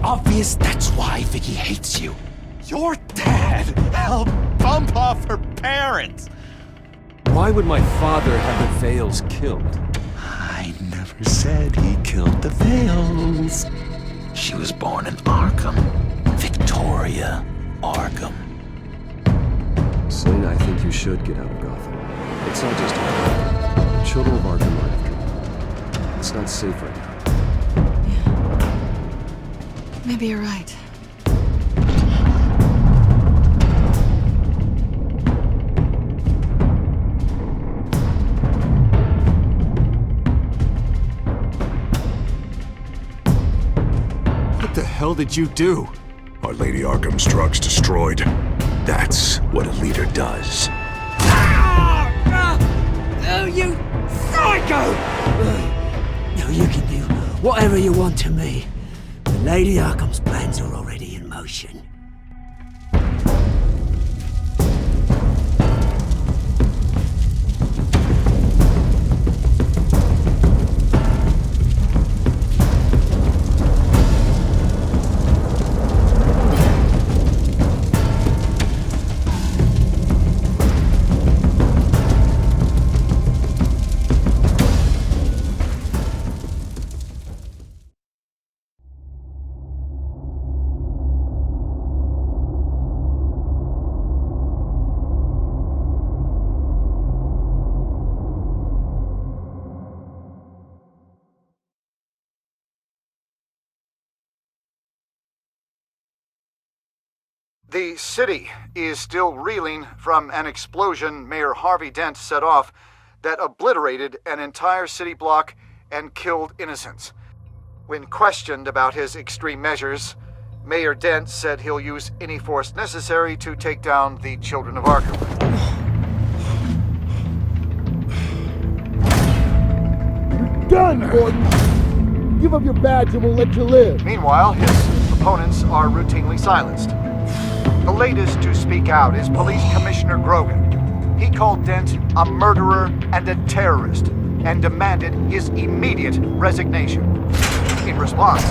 obvious that's why Vicky hates you. Your dad helped bump off her parents. Why would my father have the Vales killed? I never said he killed the Vales. She was born in Arkham. Victoria Arkham. Selina, I think you should get out of Gotham. It's not just Arkham. Children of Arkham are after you. It's not safe right now. Yeah. Maybe you're right. What the hell did you do? Our Lady Arkham's drugs destroyed. That's what a leader does. Oh, you psycho! Now you can do whatever you want to me. The Lady Arkham's plans are already in motion. The city is still reeling from an explosion Mayor Harvey Dent set off that obliterated an entire city block and killed innocents. When questioned about his extreme measures, Mayor Dent said he'll use any force necessary to take down the children of Arkham. You're done, Gordon! Give up your badge and we'll let you live. Meanwhile, his opponents are routinely silenced. The latest to speak out is Police Commissioner Grogan. He called Dent a murderer and a terrorist and demanded his immediate resignation. In response,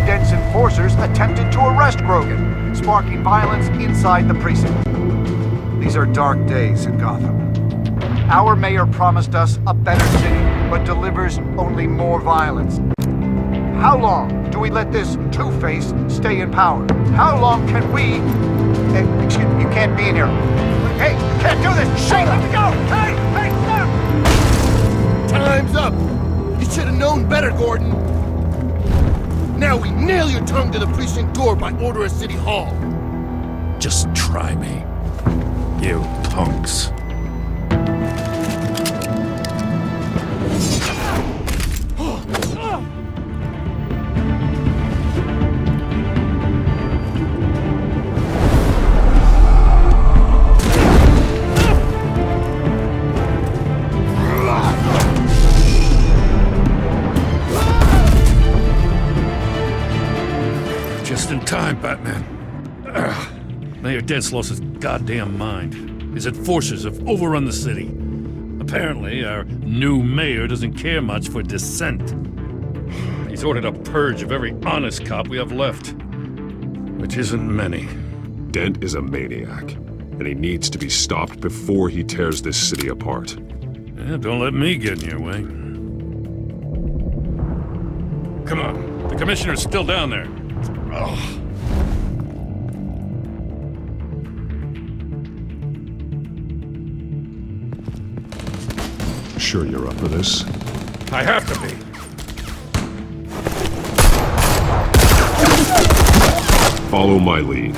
Dent's enforcers attempted to arrest Grogan, sparking violence inside the precinct. These are dark days in Gotham. Our mayor promised us a better city, but delivers only more violence. How long do we let this two-face stay in power? How long can we... excuse me, you can't be in here. Hey, you can't do this! Hey, let me go! Hey, stop! Time's up! You should have known better, Gordon! Now we nail your tongue to the precinct door by order of City Hall! Just try me, you punks. Just in time, Batman. Mayor Dent's lost his goddamn mind. His enforcers have overrun the city. Apparently, our new mayor doesn't care much for dissent. He's ordered a purge of every honest cop we have left. Which isn't many. Dent is a maniac, and he needs to be stopped before he tears this city apart. Yeah, don't let me get in your way. Come on, the commissioner's still down there. Oh. Sure you're up for this? I have to be. Follow my lead.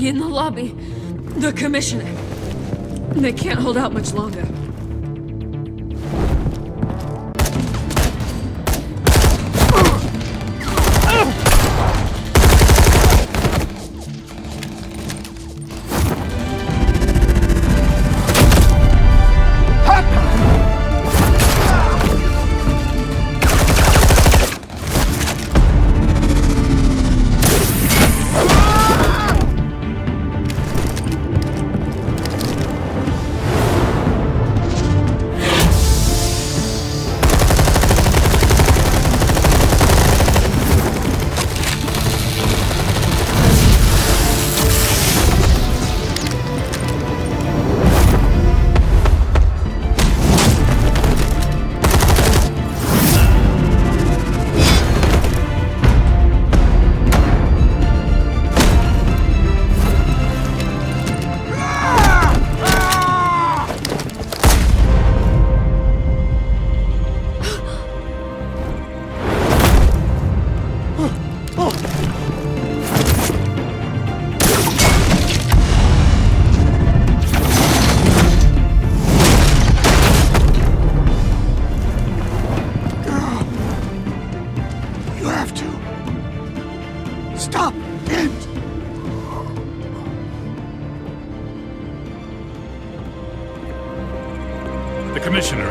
In the lobby, the commissioner. They can't hold out much longer.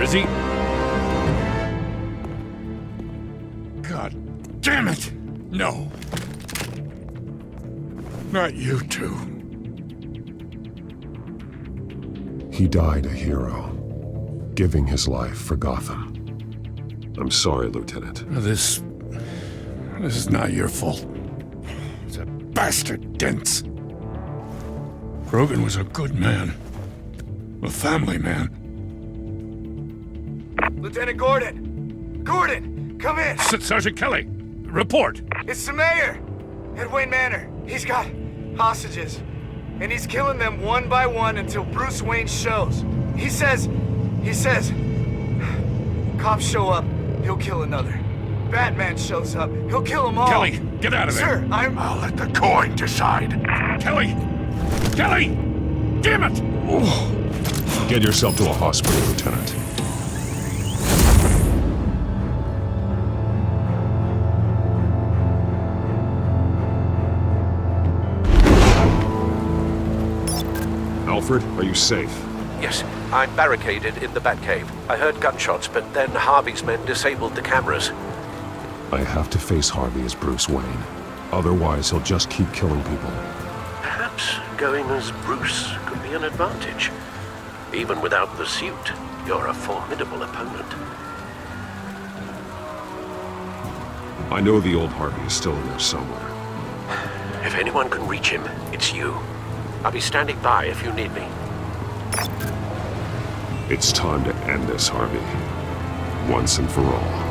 Has he? God damn it! No. Not you two. He died a hero, giving his life for Gotham. I'm sorry, Lieutenant. This is not your fault. It's a bastard Dent's. Grogan was a good man. A family man. Lieutenant Gordon! Gordon, come in! Sergeant Kelly, report. It's the mayor! At Wayne Manor. He's got hostages. And he's killing them one by one until Bruce Wayne shows. He says, cops show up, he'll kill another. Batman shows up, he'll kill them all. Kelly, get out of there. Sir, I'll let the coin decide. Kelly! Kelly! Damn it! Get yourself to a hospital, Lieutenant. Alfred, are you safe? Yes, I'm barricaded in the Batcave. I heard gunshots, but then Harvey's men disabled the cameras. I have to face Harvey as Bruce Wayne. Otherwise, he'll just keep killing people. Perhaps going as Bruce could be an advantage. Even without the suit, you're a formidable opponent. I know the old Harvey is still in there somewhere. If anyone can reach him, it's you. I'll be standing by if you need me. It's time to end this, Harvey. Once and for all.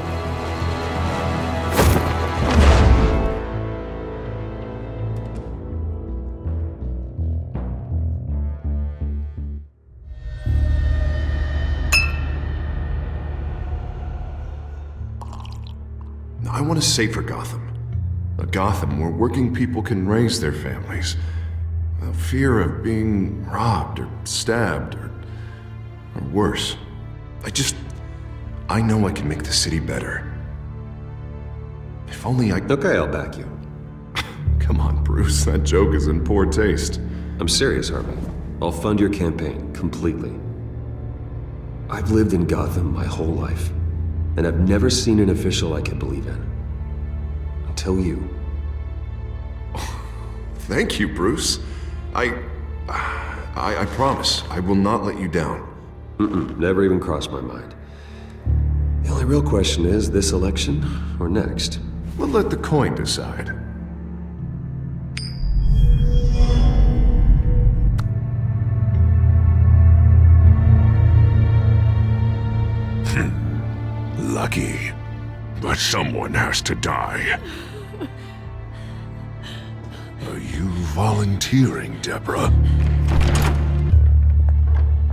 I want a safer Gotham. A Gotham where working people can raise their families without fear of being robbed or stabbed or worse. I know I can make the city better. If only I... Okay, I'll back you. Come on, Bruce, that joke is in poor taste. I'm serious, Harvey. I'll fund your campaign, completely. I've lived in Gotham my whole life, and I've never seen an official I can believe in. Until you. Thank you, Bruce. I promise, I will not let you down. Never even crossed my mind. The only real question is, this election or next? We'll let the coin decide. Lucky. But someone has to die. Are you volunteering, Deborah?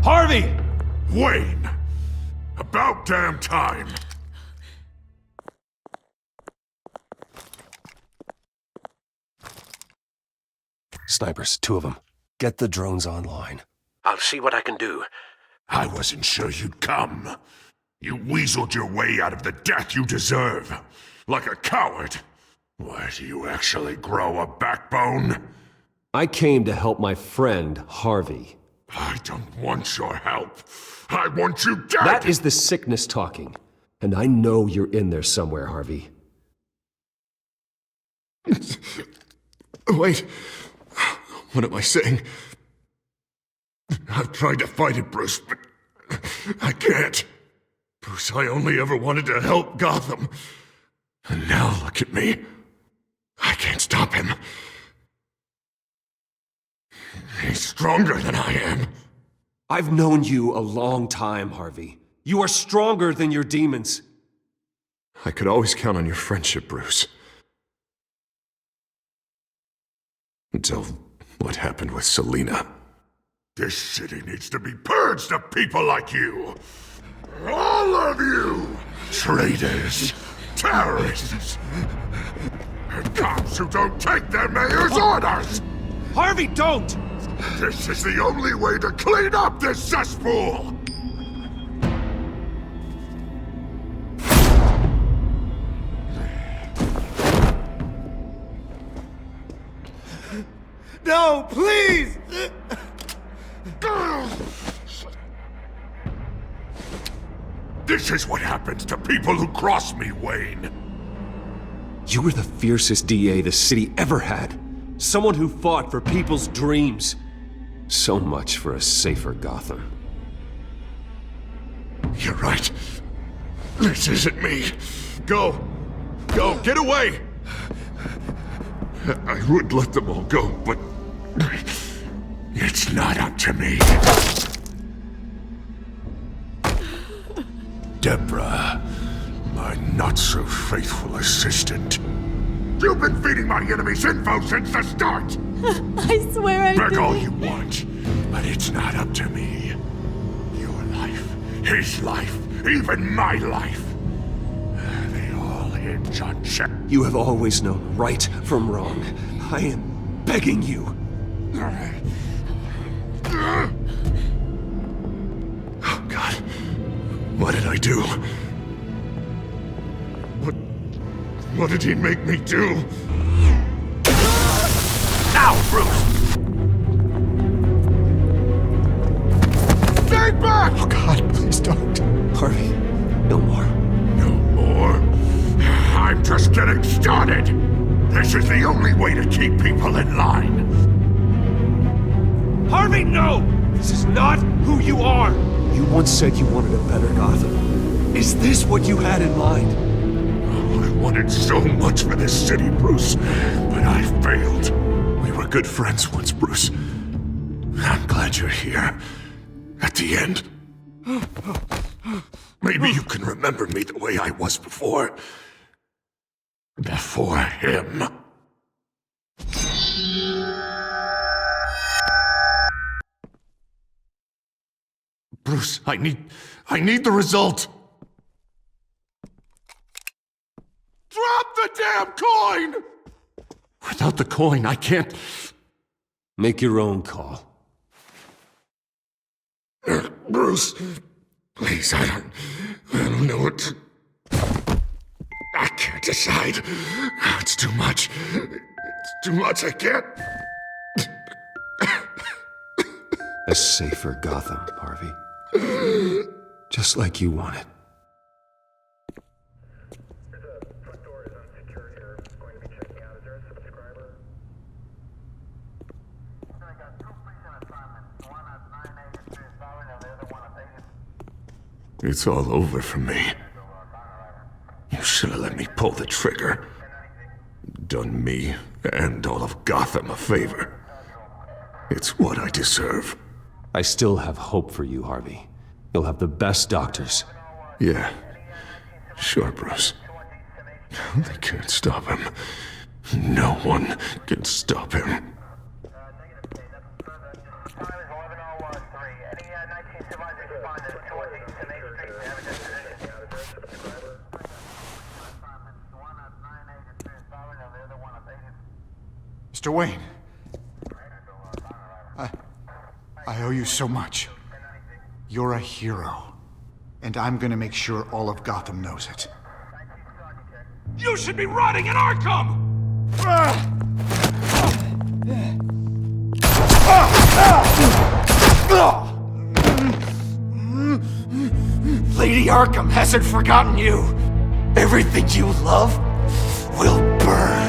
Harvey! Wayne! About damn time! Snipers, 2 of them. Get the drones online. I'll see what I can do. I wasn't sure you'd come. You weaseled your way out of the death you deserve. Like a coward. Why, do you actually grow a backbone? I came to help my friend, Harvey. I don't want your help. I want you dead! That is the sickness talking. And I know you're in there somewhere, Harvey. Wait. What am I saying? I've tried to fight it, Bruce, but I can't. Bruce, I only ever wanted to help Gotham. And now look at me. I can't stop him. He's stronger than I am. I've known you a long time, Harvey. You are stronger than your demons. I could always count on your friendship, Bruce. Until what happened with Selina. This city needs to be purged of people like you. All of you! Traitors, terrorists, and cops who don't take their mayor's orders! Harvey, don't! This is the only way to clean up this cesspool! No, please! This is what happens to people who cross me, Wayne. You were the fiercest DA the city ever had. Someone who fought for people's dreams. So much for a safer Gotham. You're right. This isn't me. Go. Go, get away! I would let them all go, but... it's not up to me. Deborah, my not-so-faithful assistant. You've been feeding my enemies info since the start! I swear I Beg did. all you want, but it's not up to me. Your life, his life, even my life. They all hinge on Jack. You have always known right from wrong. I am begging you. Oh, God. What did I do? What did he make me do? Now, Bruce! Stay back! Oh, God, please don't. Harvey, no more. No more? I'm just getting started! This is the only way to keep people in line. Harvey, no! This is not who you are! You once said you wanted a better Gotham. Is this what you had in mind? Oh, I wanted so much for this city, Bruce, but I failed. We were good friends once, Bruce. I'm glad you're here. At the end. Maybe you can remember me the way I was before. Before him. Bruce, I need the result. Drop the damn coin! Without the coin, I can't... Make your own call. Bruce, please, I don't know what to... I can't decide. It's too much. It's too much, I can't... A safer Gotham, Harvey. Just like you wanted. It's all over for me. You should have let me pull the trigger. Done me and all of Gotham a favor. It's what I deserve. I still have hope for you, Harvey. You'll have the best doctors. Yeah. Sure, Bruce. They can't stop him. No one can stop him. Mr. Wayne. I owe you so much. You're a hero. And I'm gonna make sure all of Gotham knows it. You should be rotting in Arkham! Lady Arkham hasn't forgotten you. Everything you love will burn.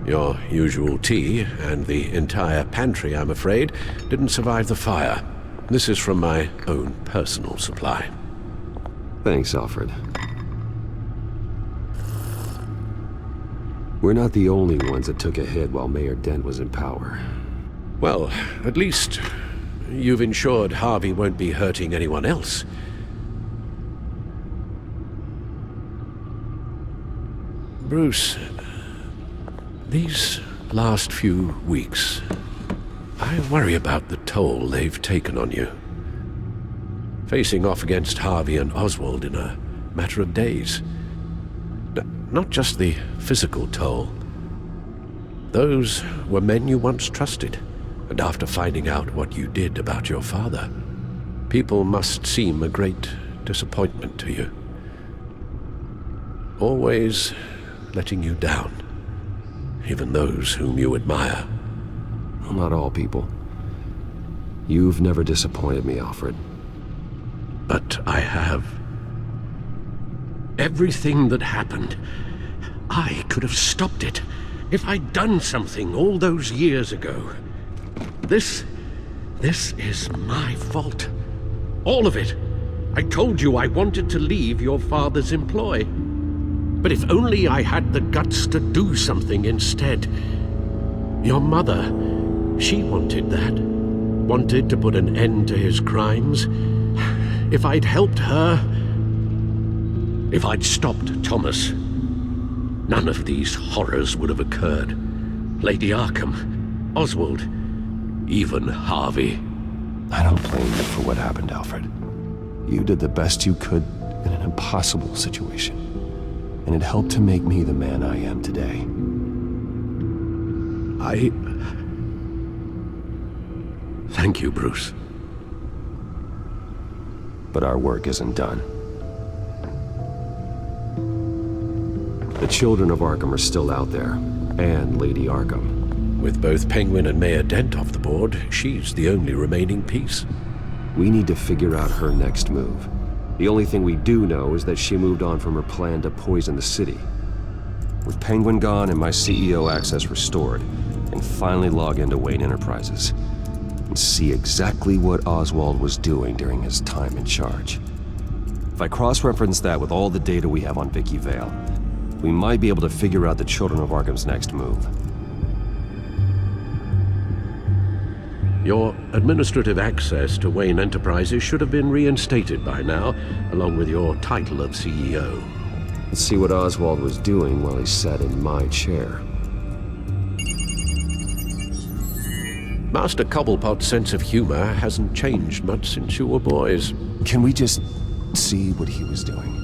Your usual tea and the entire pantry, I'm afraid, didn't survive the fire. This is from my own personal supply. Thanks, Alfred. We're not the only ones that took a hit while Mayor Dent was in power. Well, at least you've ensured Harvey won't be hurting anyone else. Bruce, These last few weeks, I worry about the toll they've taken on you. Facing off against Harvey and Oswald in a matter of days. Not just the physical toll. Those were men you once trusted, and after finding out what you did about your father, people must seem a great disappointment to you. Always letting you down, even those whom you admire. Well, not all people. You've never disappointed me, Alfred. But I have. Everything that happened, I could have stopped it if I'd done something all those years ago. This is my fault. All of it. I told you I wanted to leave your father's employ. But if only I had the guts to do something instead. Your mother, she wanted that. Wanted to put an end to his crimes. If I'd helped her, if I'd stopped Thomas, none of these horrors would have occurred. Lady Arkham, Oswald, even Harvey. I don't blame you for what happened, Alfred. You did the best you could in an impossible situation, and it helped to make me the man I am today. Thank you, Bruce. But our work isn't done. The children of Arkham are still out there, and Lady Arkham. With both Penguin and Mayor Dent off the board, she's the only remaining piece. We need to figure out her next move. The only thing we do know is that she moved on from her plan to poison the city. With Penguin gone and my CEO access restored, I can finally log into Wayne Enterprises and see exactly what Oswald was doing during his time in charge. If I cross-reference that with all the data we have on Vicky Vale, we might be able to figure out the Children of Arkham's next move. Your administrative access to Wayne Enterprises should have been reinstated by now, along with your title of CEO. Let's see what Oswald was doing while he sat in my chair. Master Cobblepot's sense of humor hasn't changed much since you were boys. Can we just see what he was doing?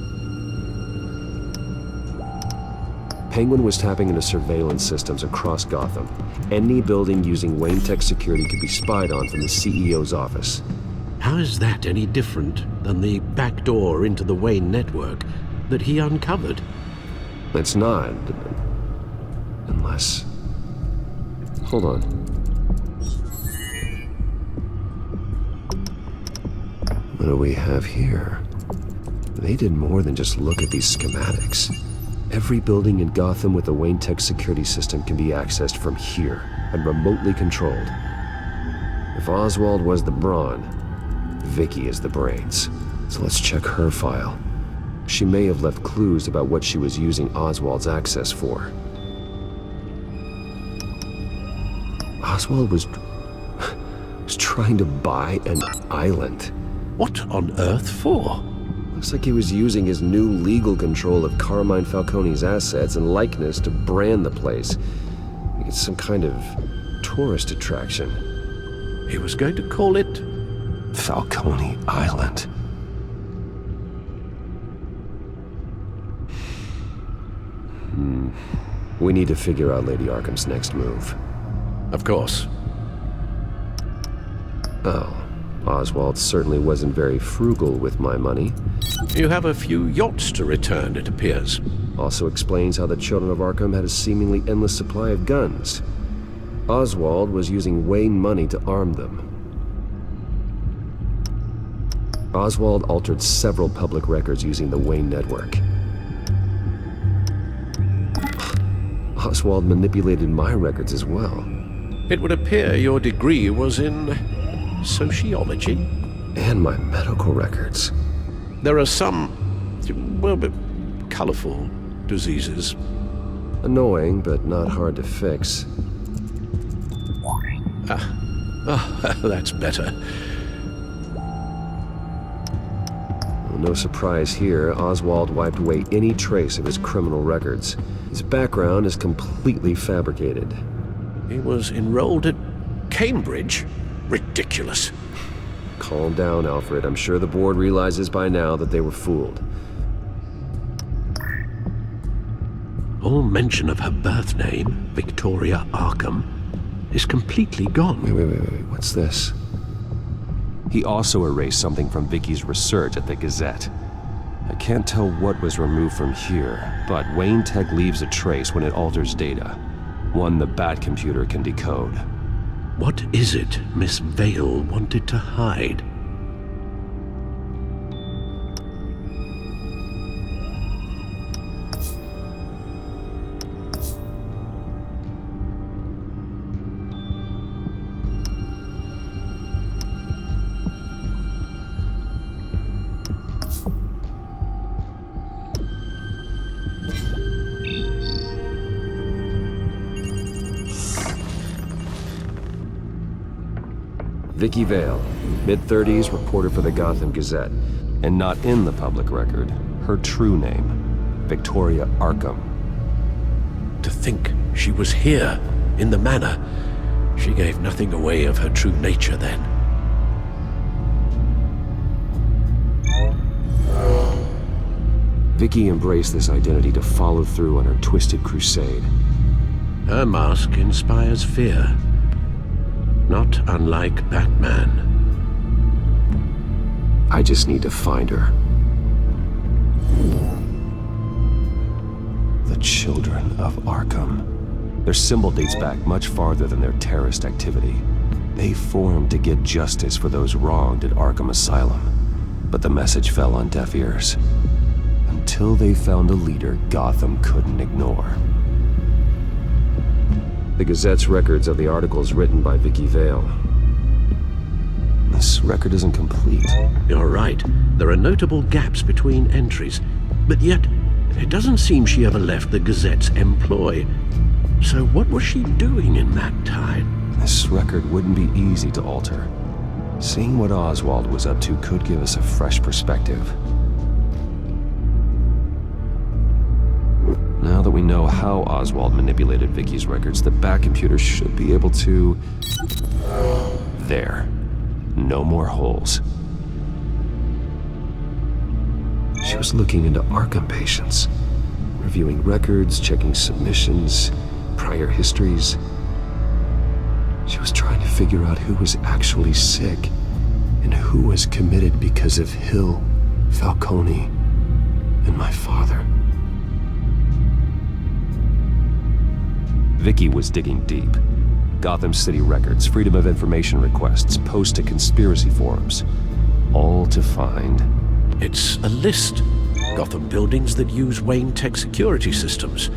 Penguin was tapping into surveillance systems across Gotham. Any building using Wayne Tech security could be spied on from the CEO's office. How is that any different than the back door into the Wayne network that he uncovered? It's not. Unless... Hold on. What do we have here? They did more than just look at these schematics. Every building in Gotham with a Wayne Tech security system can be accessed from here and remotely controlled. If Oswald was the brawn, Vicky is the brains. So let's check her file. She may have left clues about what she was using Oswald's access for. Oswald was trying to buy an island. What on earth for? Looks like he was using his new legal control of Carmine Falcone's assets and likeness to brand the place. Make it some kind of tourist attraction. He was going to call it... Falcone Island. We need to figure out Lady Arkham's next move. Of course. Oh. Oswald certainly wasn't very frugal with my money. You have a few yachts to return, it appears. Also explains how the Children of Arkham had a seemingly endless supply of guns. Oswald was using Wayne money to arm them. Oswald altered several public records using the Wayne network. Oswald manipulated my records as well. It would appear your degree was in... sociology? And my medical records. There are some, well, colorful diseases. Annoying, but not hard to fix. That's better. no surprise here, Oswald wiped away any trace of his criminal records. His background is completely fabricated. He was enrolled at Cambridge? Ridiculous. Calm down, Alfred. I'm sure the board realizes by now that they were fooled. All mention of her birth name, Victoria Arkham, is completely gone. Wait. What's this? He also erased something from Vicky's research at the Gazette. I can't tell what was removed from here, but Wayne Tech leaves a trace when it alters data. One the Bat computer can decode. What is it Miss Vale wanted to hide? Vicky Vale, mid-30s, reporter for the Gotham Gazette, and not in the public record, her true name, Victoria Arkham. To think she was here, in the manor. She gave nothing away of her true nature then. Vicky embraced this identity to follow through on her twisted crusade. Her mask inspires fear. Not unlike Batman. I just need to find her. The Children of Arkham. Their symbol dates back much farther than their terrorist activity. They formed to get justice for those wronged at Arkham Asylum. But the message fell on deaf ears. Until they found a leader Gotham couldn't ignore. The Gazette's records of the articles written by Vicky Vale. This record isn't complete. You're right. There are notable gaps between entries. But yet, it doesn't seem she ever left the Gazette's employ. So what was she doing in that time? This record wouldn't be easy to alter. Seeing what Oswald was up to could give us a fresh perspective. Now that we know how Oswald manipulated Vicky's records, the Bat computer should be able to... There. No more holes. She was looking into Arkham patients, reviewing records, checking submissions, prior histories. She was trying to figure out who was actually sick and who was committed because of Hill, Falcone, and my father. Vicky was digging deep. Gotham City records, Freedom of Information requests, posts to conspiracy forums. All to find... It's a list. Gotham buildings that use Wayne Tech security systems.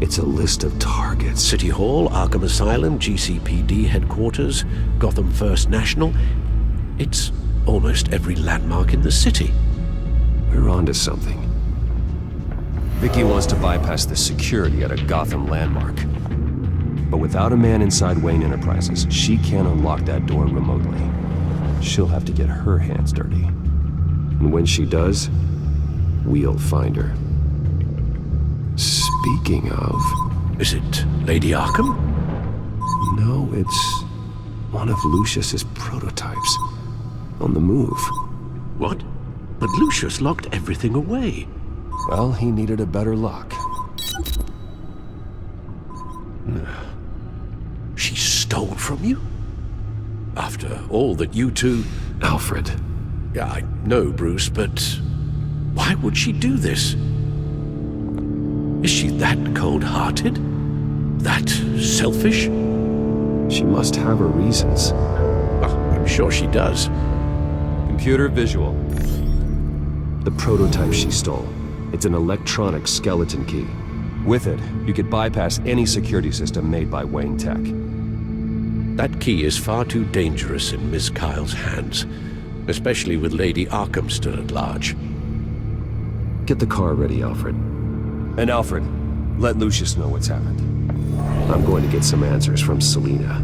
It's a list of targets. City Hall, Arkham Asylum, GCPD headquarters, Gotham First National. It's almost every landmark in the city. We're onto something. Vicky wants to bypass the security at a Gotham landmark. But without a man inside Wayne Enterprises, she can't unlock that door remotely. She'll have to get her hands dirty. And when she does, we'll find her. Speaking of... Is it Lady Arkham? No, it's one of Lucius's prototypes. On the move. What? But Lucius locked everything away. Well, he needed a better lock. She stole from you? After all that you two... Alfred. Yeah, I know, Bruce, but... why would she do this? Is she that cold-hearted? That selfish? She must have her reasons. Oh, I'm sure she does. Computer visual. The prototype she stole. It's an electronic skeleton key. With it, you could bypass any security system made by Wayne Tech. That key is far too dangerous in Miss Kyle's hands, especially with Lady Arkham still at large. Get the car ready, Alfred. And Alfred, let Lucius know what's happened. I'm going to get some answers from Selina.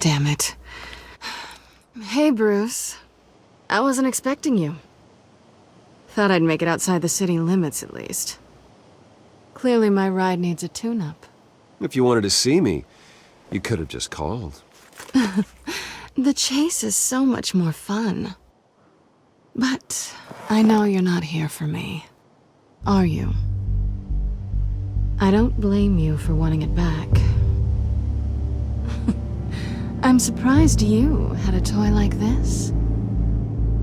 Damn it. Hey, Bruce. I wasn't expecting you. Thought I'd make it outside the city limits, at least. Clearly my ride needs a tune-up. If you wanted to see me, you could have just called. The chase is so much more fun. But I know you're not here for me. Are you? I don't blame you for wanting it back. I'm surprised you had a toy like this.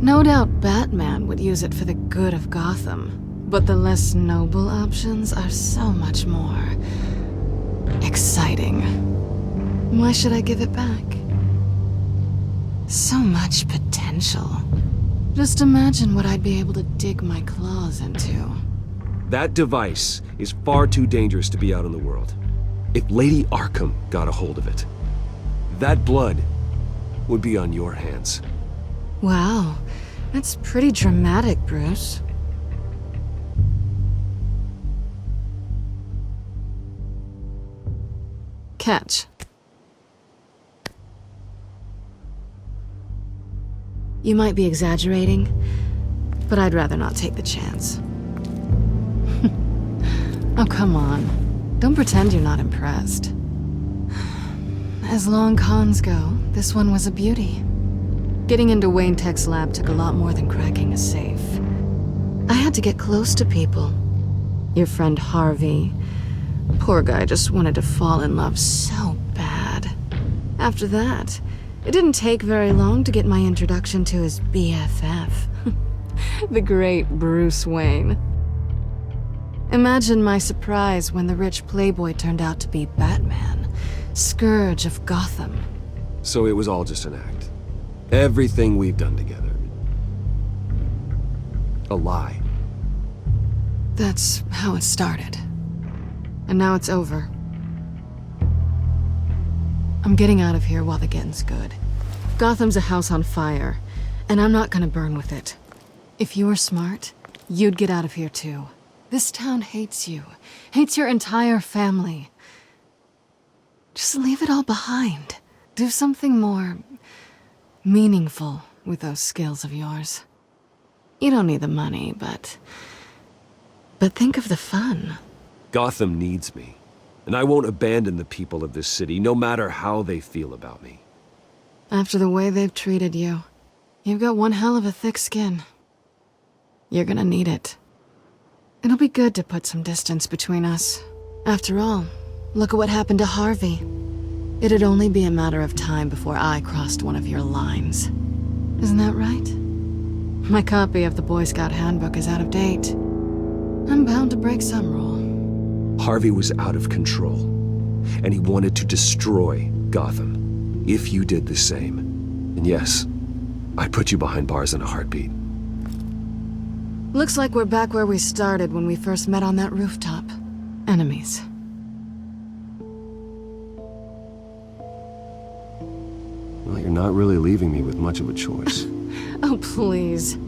No doubt Batman would use it for the good of Gotham, but the less noble options are so much more exciting. Why should I give it back? So much potential. Just imagine what I'd be able to dig my claws into. That device is far too dangerous to be out in the world. If Lady Arkham got a hold of it, that blood would be on your hands. Wow, that's pretty dramatic, Bruce. Catch. You might be exaggerating, but I'd rather not take the chance. Oh, come on. Don't pretend you're not impressed. As long cons go, this one was a beauty. Getting into Wayne Tech's lab took a lot more than cracking a safe. I had to get close to people. Your friend Harvey. Poor guy just wanted to fall in love so bad. After that, it didn't take very long to get my introduction to his BFF. The great Bruce Wayne. Imagine my surprise when the rich playboy turned out to be Batman, Scourge of Gotham. So it was all just an act. Everything we've done together. A lie. That's how it started. And now it's over. I'm getting out of here while the getting's good. Gotham's a house on fire, and I'm not gonna burn with it. If you were smart, you'd get out of here too. This town hates you, hates your entire family. Just leave it all behind. Do something more meaningful with those skills of yours. You don't need the money, but think of the fun. Gotham needs me, and I won't abandon the people of this city, no matter how they feel about me. After the way they've treated you, you've got one hell of a thick skin. You're gonna need it. It'll be good to put some distance between us. After all, look at what happened to Harvey. It'd only be a matter of time before I crossed one of your lines. Isn't that right? My copy of the Boy Scout Handbook is out of date. I'm bound to break some rule. Harvey was out of control, and he wanted to destroy Gotham. If you did the same, and yes, I'd put you behind bars in a heartbeat. Looks like we're back where we started when we first met on that rooftop. Enemies. Well, you're not really leaving me with much of a choice. Oh, please.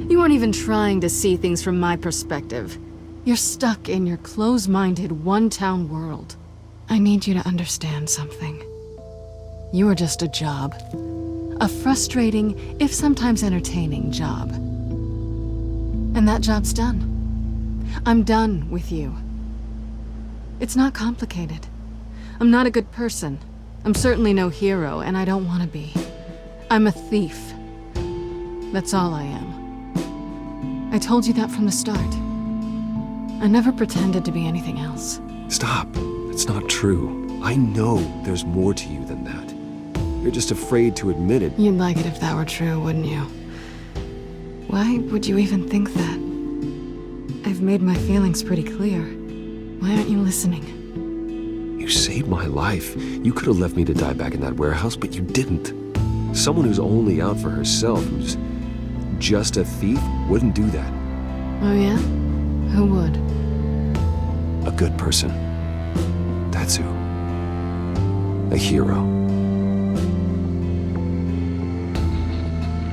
You aren't even trying to see things from my perspective. You're stuck in your close-minded, one-town world. I need you to understand something. You are just a job. A frustrating, if sometimes entertaining, job. And that job's done. I'm done with you. It's not complicated. I'm not a good person. I'm certainly no hero, and I don't want to be. I'm a thief. That's all I am. I told you that from the start. I never pretended to be anything else. Stop. That's not true. I know there's more to you than that. You're just afraid to admit it. You'd like it if that were true, wouldn't you? Why would you even think that? I've made my feelings pretty clear. Why aren't you listening? You saved my life. You could have left me to die back in that warehouse, but you didn't. Someone who's only out for herself, who's just a thief, wouldn't do that. Oh yeah? Who would? A good person. That's who. A hero.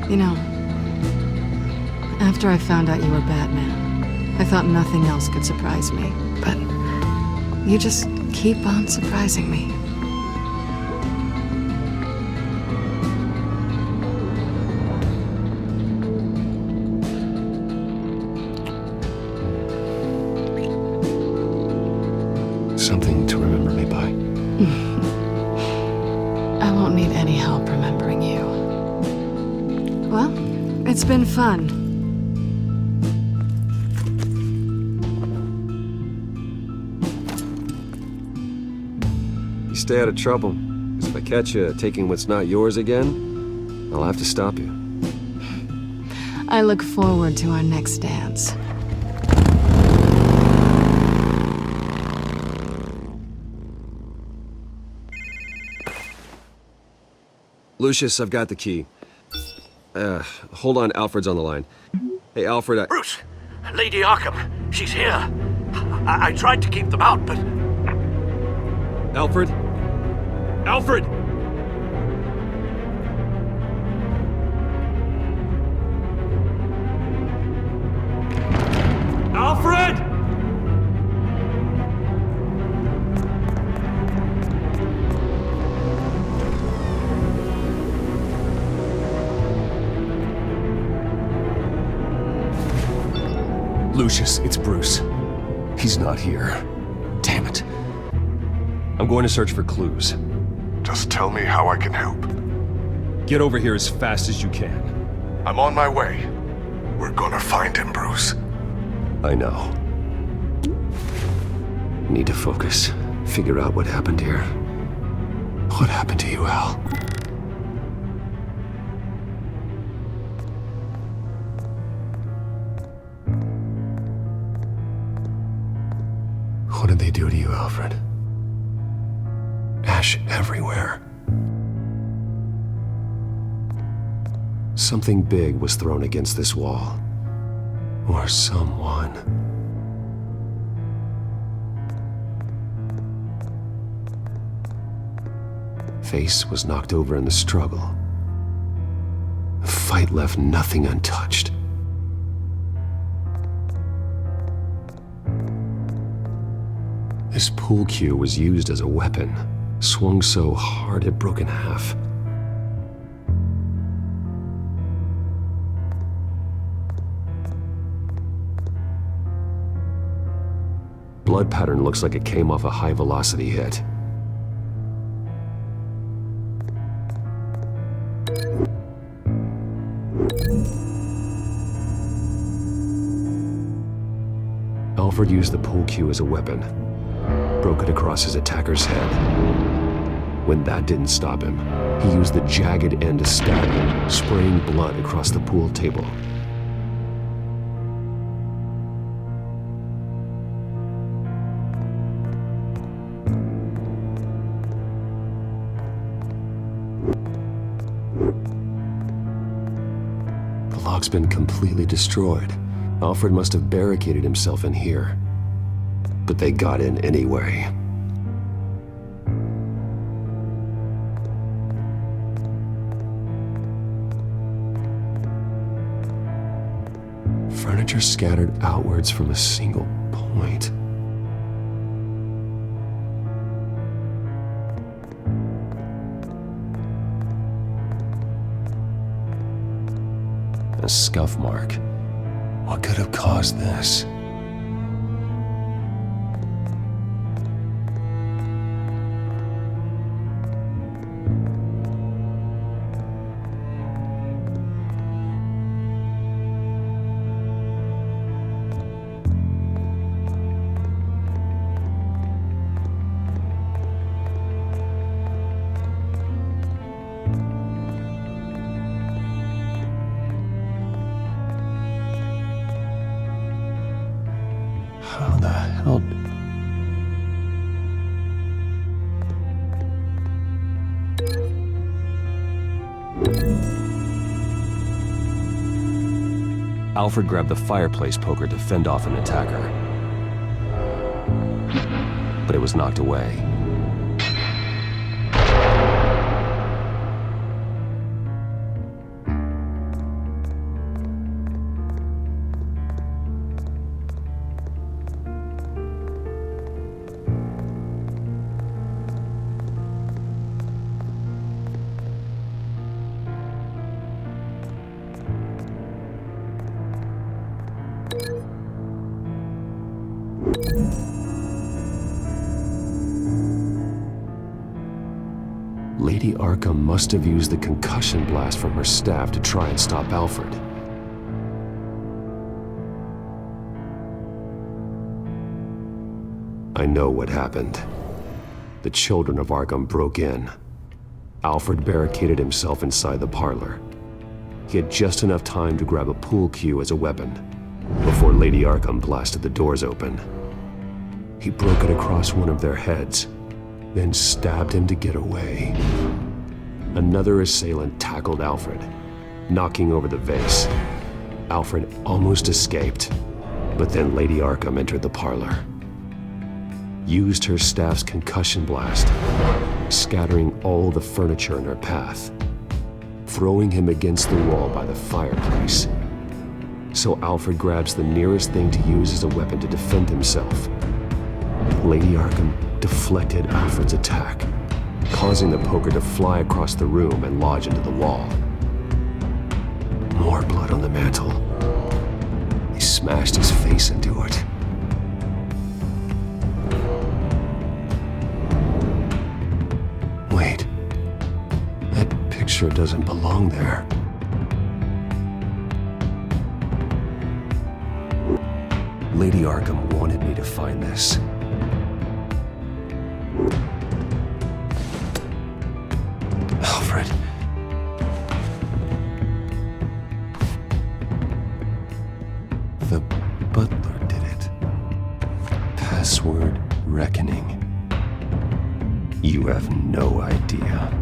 You know, after I found out you were Batman, I thought nothing else could surprise me, but you just keep on surprising me. It's been fun. You stay out of trouble, because if I catch you taking what's not yours again, I'll have to stop you. I look forward to our next dance. Lucius, I've got the key. Hold on, Alfred's on the line. Hey, Alfred, Bruce! Lady Arkham, she's here. I tried to keep them out, but... Alfred? Alfred! Alfred! Lucius, it's Bruce. He's not here. Damn it. I'm going to search for clues. Just tell me how I can help. Get over here as fast as you can. I'm on my way. We're gonna find him, Bruce. I know. Need to focus. Figure out what happened here. What happened to you, Al? What did they do to you, Alfred? Ash everywhere. Something big was thrown against this wall. Or someone. Face was knocked over in the struggle. The fight left nothing untouched. This pool cue was used as a weapon, swung so hard it broke in half. Blood pattern looks like it came off a high-velocity hit. Alfred used the pool cue as a weapon. Broke it across his attacker's head. When that didn't stop him, he used the jagged end to stab him, spraying blood across the pool table. The lock's been completely destroyed. Alfred must have barricaded himself in here. But they got in anyway. Furniture scattered outwards from a single point. A scuff mark. What could have caused this? How the hell? Alfred grabbed the fireplace poker to fend off an attacker. But it was knocked away. Lady Arkham must have used the concussion blast from her staff to try and stop Alfred. I know what happened. The children of Arkham broke in. Alfred barricaded himself inside the parlor. He had just enough time to grab a pool cue as a weapon before Lady Arkham blasted the doors open. He broke it across one of their heads, then stabbed him to get away. Another assailant tackled Alfred, knocking over the vase. Alfred almost escaped, but then Lady Arkham entered the parlor. Used her staff's concussion blast, scattering all the furniture in her path, throwing him against the wall by the fireplace. So Alfred grabs the nearest thing to use as a weapon to defend himself. Lady Arkham deflected Alfred's attack, causing the poker to fly across the room and lodge into the wall. More blood on the mantel. He smashed his face into it. Wait. That picture doesn't belong there. Lady Arkham wanted me to find this. Alfred. The butler did it. Password reckoning. You have no idea.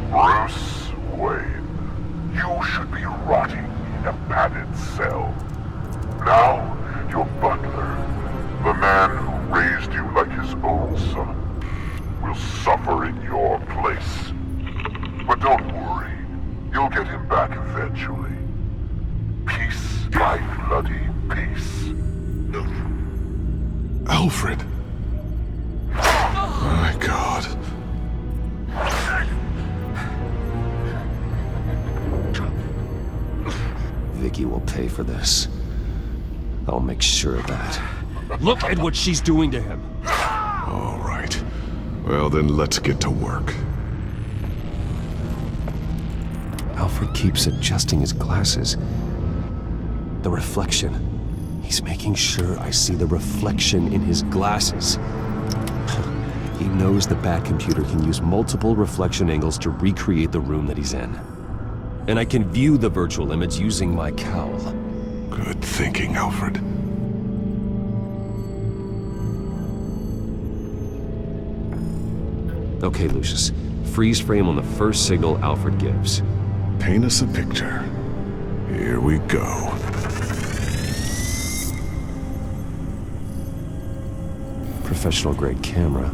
Bruce Wayne, you should be rotting in a padded cell. Now, your butler, the man who raised you like his own son, will suffer in your place. But don't worry, you'll get him back eventually. Peace by bloody peace. Alfred. My God. Vicky will pay for this. I'll make sure of that. Look at what she's doing to him. All right. Well, then let's get to work. Alfred keeps adjusting his glasses. The reflection. He's making sure I see the reflection in his glasses. He knows the Batcomputer can use multiple reflection angles to recreate the room that he's in. And I can view the virtual image using my cowl. Good thinking, Alfred. Okay, Lucius. Freeze frame on the first signal Alfred gives. Paint us a picture. Here we go. Professional-grade camera.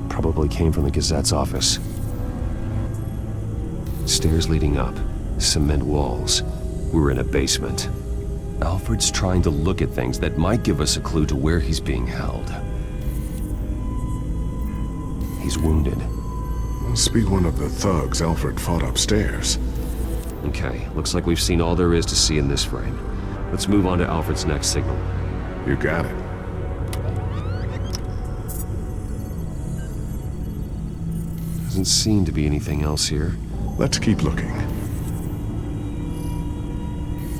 Probably came from the Gazette's office. Stairs leading up. Cement walls. We're in a basement. Alfred's trying to look at things that might give us a clue to where he's being held. He's wounded. Must be one of the thugs Alfred fought upstairs. Okay, looks like we've seen all there is to see in this frame. Let's move on to Alfred's next signal. You got it. Doesn't seem to be anything else here. Let's keep looking.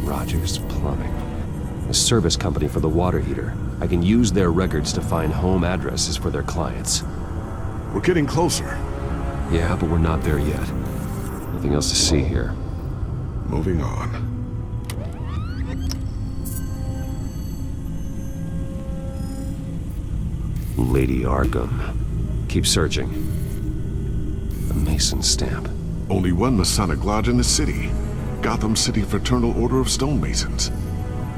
Rogers Plumbing. A service company for the water heater. I can use their records to find home addresses for their clients. We're getting closer. Yeah, but we're not there yet. Nothing else to see here. Moving on. Lady Arkham. Keep searching. A Mason stamp. Only one Masonic lodge in the city. Gotham City Fraternal Order of Stonemasons.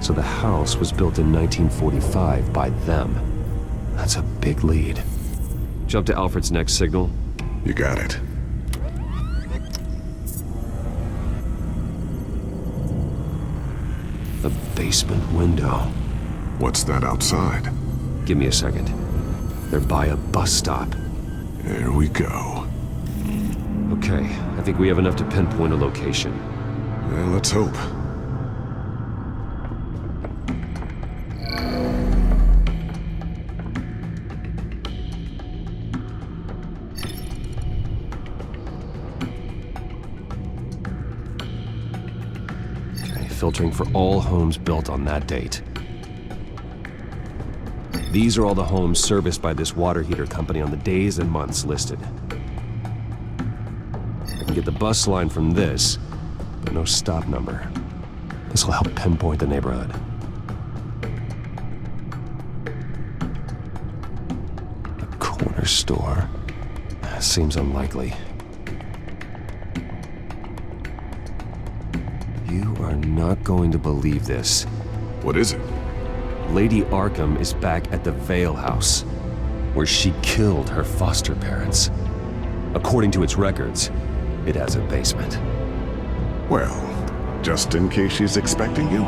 So the house was built in 1945 by them. That's a big lead. Jump to Alfred's next signal. You got it. The basement window. What's that outside? Give me a second. They're by a bus stop. There we go. Okay, I think we have enough to pinpoint a location. Well, let's hope. filtering for all homes built on that date. These are all the homes serviced by this water heater company on the days and months listed. I can get the bus line from this, but no stop number. This will help pinpoint the neighborhood. A corner store? Seems unlikely. You are not going to believe this. What is it? Lady Arkham is back at the Vale House, where she killed her foster parents. According to its records, it has a basement. Well, just in case she's expecting you.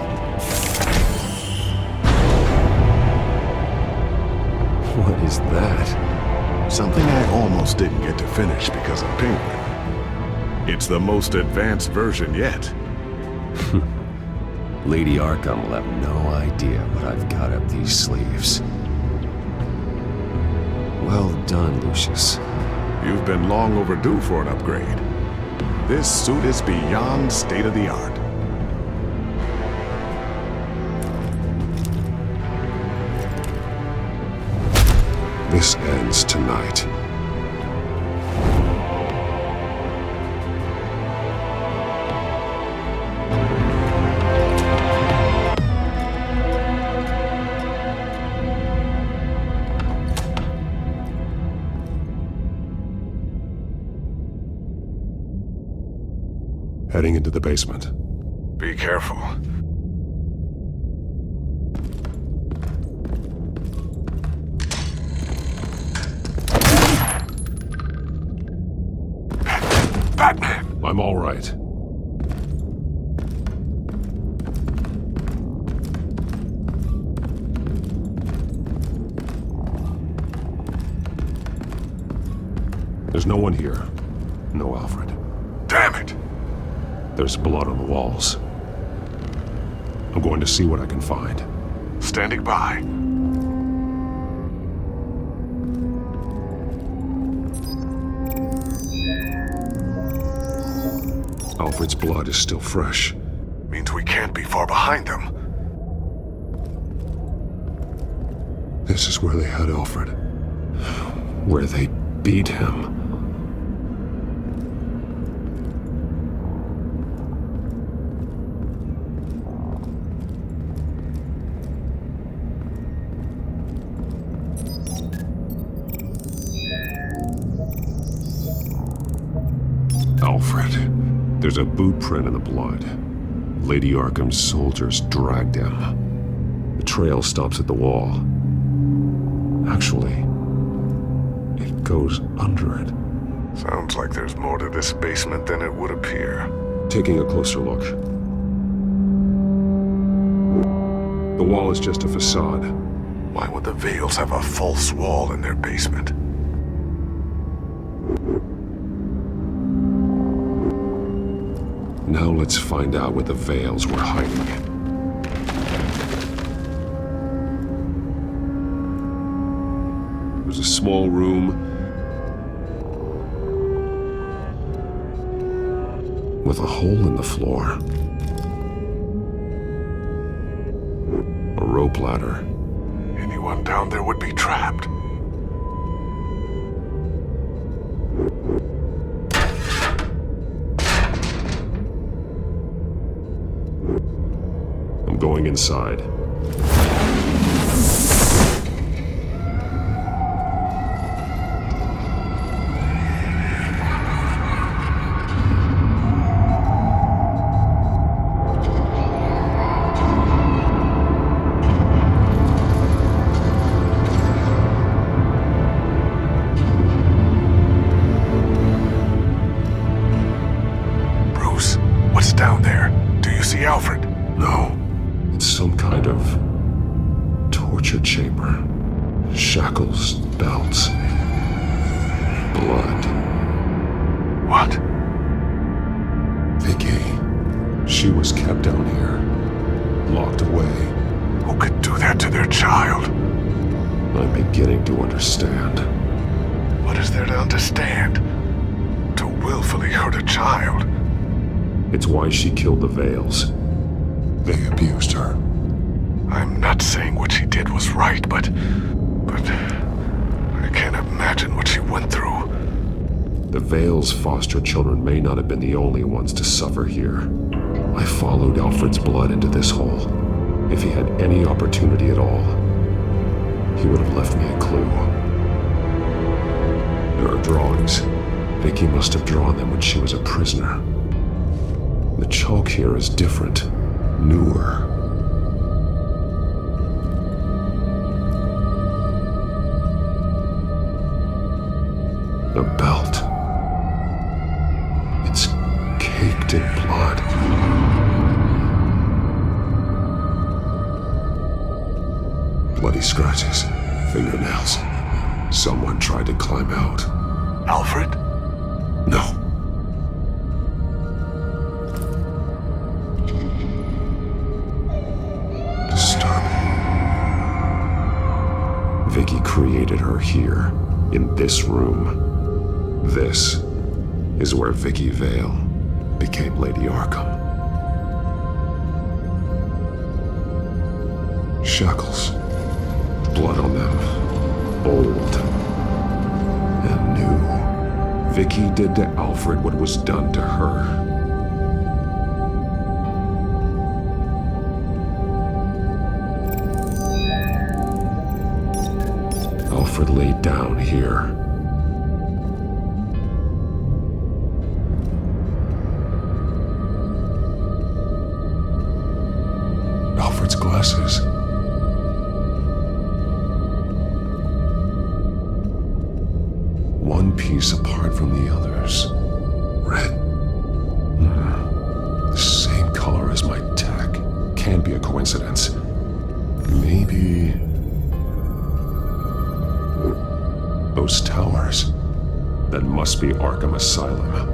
What is that? Something I almost didn't get to finish because of Penguin. It's the most advanced version yet. Lady Arkham will have no idea what I've got up these sleeves. Well done, Lucius. You've been long overdue for an upgrade. This suit is beyond state-of-the-art. This ends tonight. Heading into the basement. Be careful. Batman! I'm all right. There's no one here. No Alfred. Damn it! There's blood on the walls. I'm going to see what I can find. Standing by. Alfred's blood is still fresh. Means we can't be far behind them. This is where they had Alfred. Where they beat him. Alfred. There's a boot print in the blood. Lady Arkham's soldiers dragged him. The trail stops at the wall. Actually, it goes under it. Sounds like there's more to this basement than it would appear. Taking a closer look. The wall is just a facade. Why would the Vales have a false wall in their basement? Now let's find out what the Vales were hiding. There's a small room with a hole in the floor. A rope ladder. Anyone down there would be trapped. I'm going inside. Bruce, what's down there? Do you see Alfred? No. It's some kind of torture chamber. Shackles, belts, blood. What? Vicky. She was kept down here, locked away. Who could do that to their child? I'm beginning to understand. What is there to understand? To willfully hurt a child? It's why she killed the Vales. They abused her. I'm not saying what she did was right, but I can't imagine what she went through. The Vale's foster children may not have been the only ones to suffer here. I followed Alfred's blood into this hole. If he had any opportunity at all, he would have left me a clue. There are drawings. Vicky must have drawn them when she was a prisoner. The chalk here is different, newer. The belt. It's caked in blood. Bloody scratches, fingernails. Someone tried to climb out. Alfred? No. Disturbing. Vicky created her here, in this room. This is where Vicky Vale became Lady Arkham. Shackles. Blood on them. Old. And new. Vicky did to Alfred what was done to her. Alfred laid down here. Alfred's glasses. One piece apart from the others. Red. The same color as my tech. Can't be a coincidence. Maybe... those towers. That must be Arkham Asylum.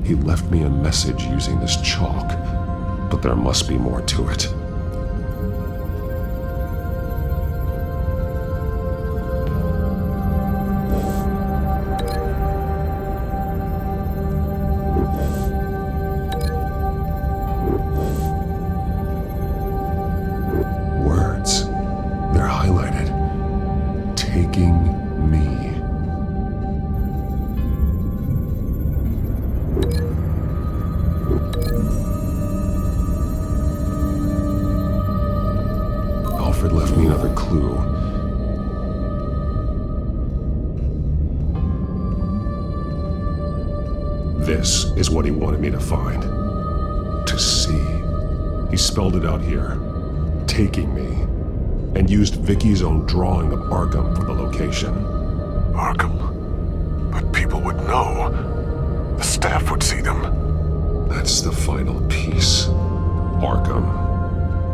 He left me a message using this chalk, but there must be more to it. Words. They're highlighted. Taking me. Alfred left me another clue. This is what he wanted me to find. To see. He spelled it out here. Taking me. And used Vicky's own drawing of Arkham for the location. Arkham? But people would know. The staff would see them. That's the final piece. Arkham.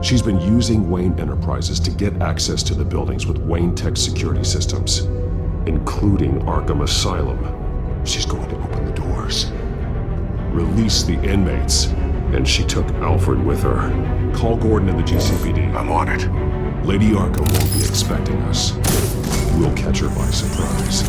She's been using Wayne Enterprises to get access to the buildings with Wayne Tech security systems, including Arkham Asylum. She's going to open the doors, release the inmates, and she took Alfred with her. Call Gordon and the GCPD. I'm on it. Lady Arkham won't be expecting us. We'll catch her by surprise.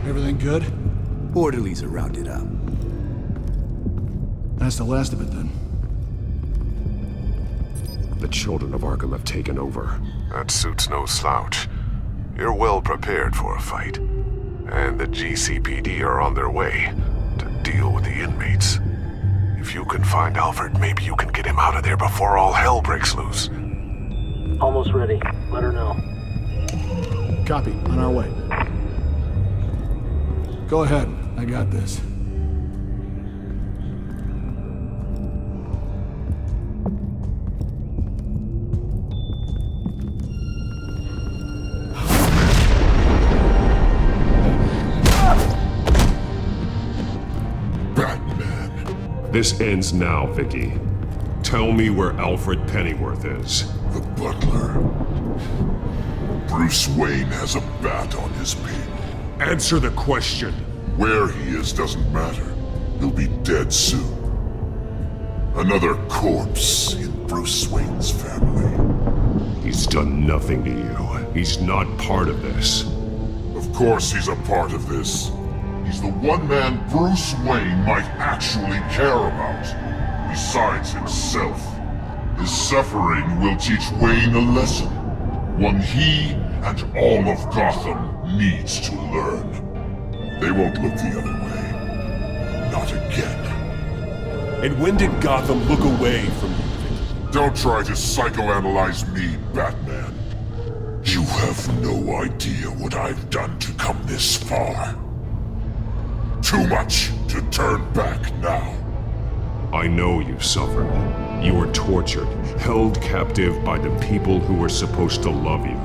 Everything good? Orderlies are rounded up. That's the last of it then. The children of Arkham have taken over. That suit's no slouch. You're well prepared for a fight. And the GCPD are on their way to deal with the inmates. If you can find Alfred, maybe you can get him out of there before all hell breaks loose. Almost ready. Let her know. Copy. On our way. Go ahead. I got this. This ends now, Vicky. Tell me where Alfred Pennyworth is. The butler. Bruce Wayne has a bat on his people. Answer the question. Where he is doesn't matter. He'll be dead soon. Another corpse in Bruce Wayne's family. He's done nothing to you. He's not part of this. Of course he's a part of this. He's the one man Bruce Wayne might actually care about. Besides himself. His suffering will teach Wayne a lesson. One he and all of Gotham needs to learn. They won't look the other way. Not again. And when did Gotham look away from you? Don't try to psychoanalyze me, Batman. You have no idea what I've done to come this far. Too much to turn back now. I know you suffered. You were tortured, held captive by the people who were supposed to love you.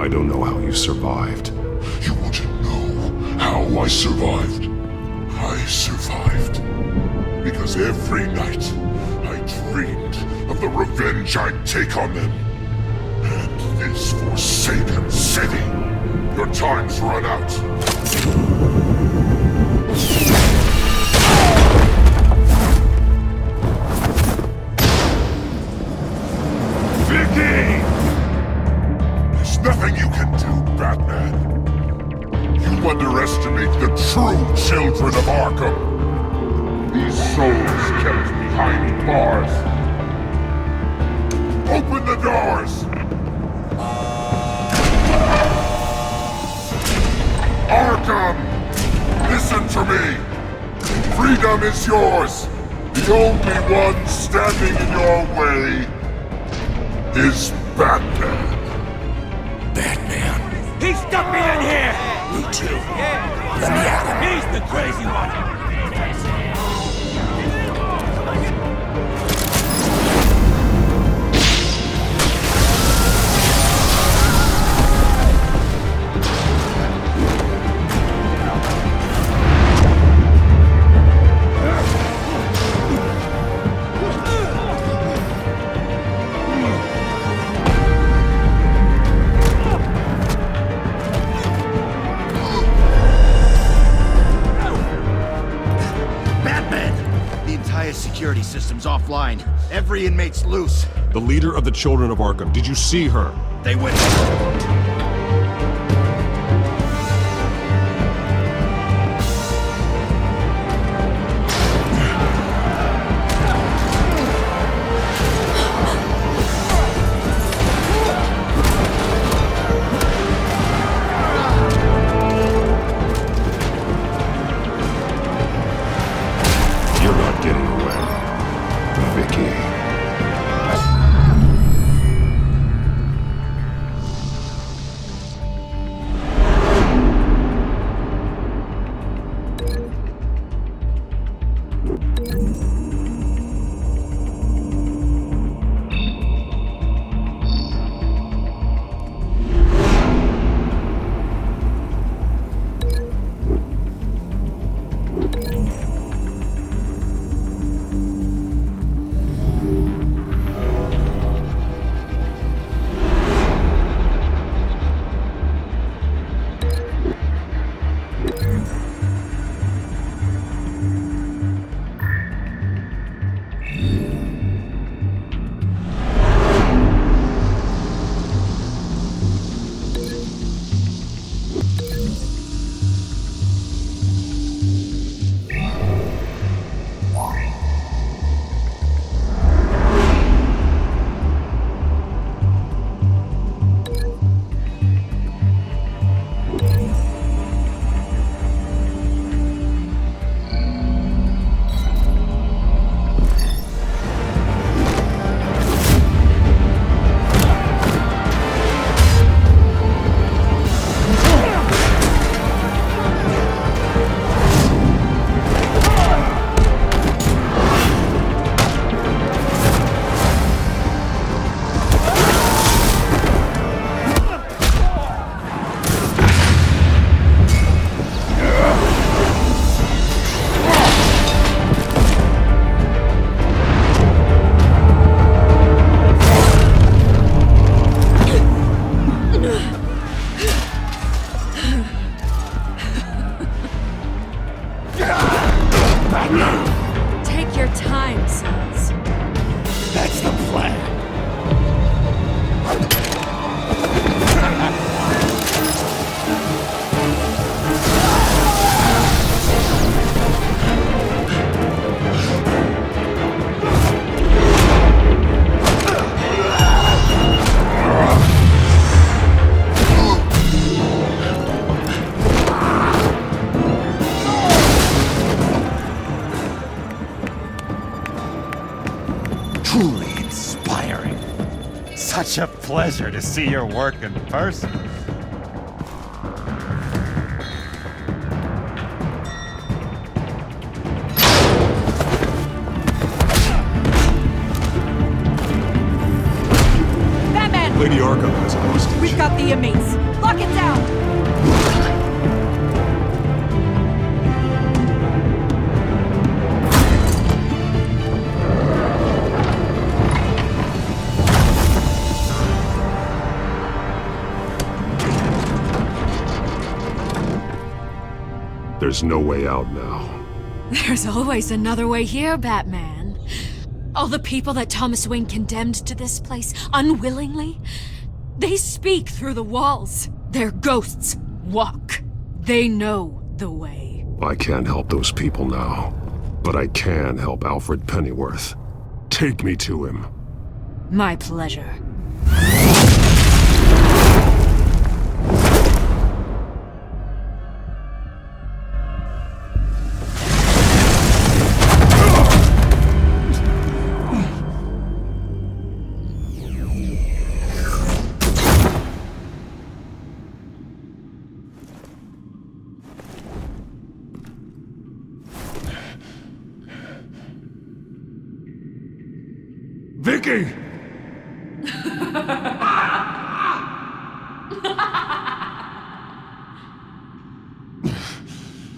I don't know how you survived. You want to know how I survived? I survived because every night I dreamed of the revenge I'd take on them. And this forsaken city. Your time's run out. Vicky! There's nothing you can do, Batman. You underestimate the true children of Arkham. These souls kept behind bars. Open the doors! Arkham! Listen to me! Freedom is yours! The only one standing in your way is Batman. Batman. He stuck me in here! Me too. Let me at him. He's the crazy one! Security system's offline. Every inmate's loose. The leader of the Children of Arkham, did you see her? They went... You're not getting away, Vicky. such a pleasure to see your work in person. Batman! Lady Arkham has a hostage. We've got the inmates. Lock it down! There's no way out now. There's always another way here, Batman. All the people that Thomas Wayne condemned to this place unwillingly, they speak through the walls. Their ghosts walk. They know the way. I can't help those people now, but I can help Alfred Pennyworth. Take me to him. My pleasure. Vicky!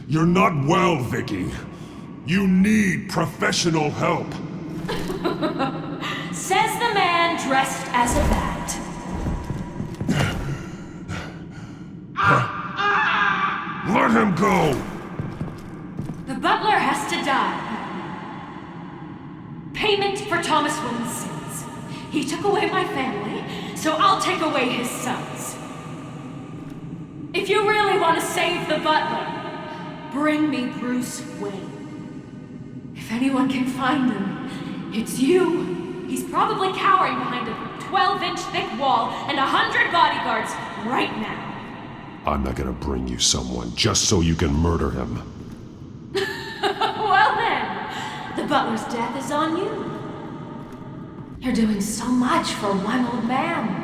You're not well, Vicky. You need professional help. Says the man dressed as a bat. Let him go! The butler has to die. Payment for Thomas Wayne's sins. He took away my family, so I'll take away his sons. If you really want to save the butler, bring me Bruce Wayne. If anyone can find him, it's you. He's probably cowering behind a 12-inch thick wall and 100 bodyguards right now. I'm not gonna bring you someone just so you can murder him. Well then, the butler's death is on you. You're doing so much for one old man.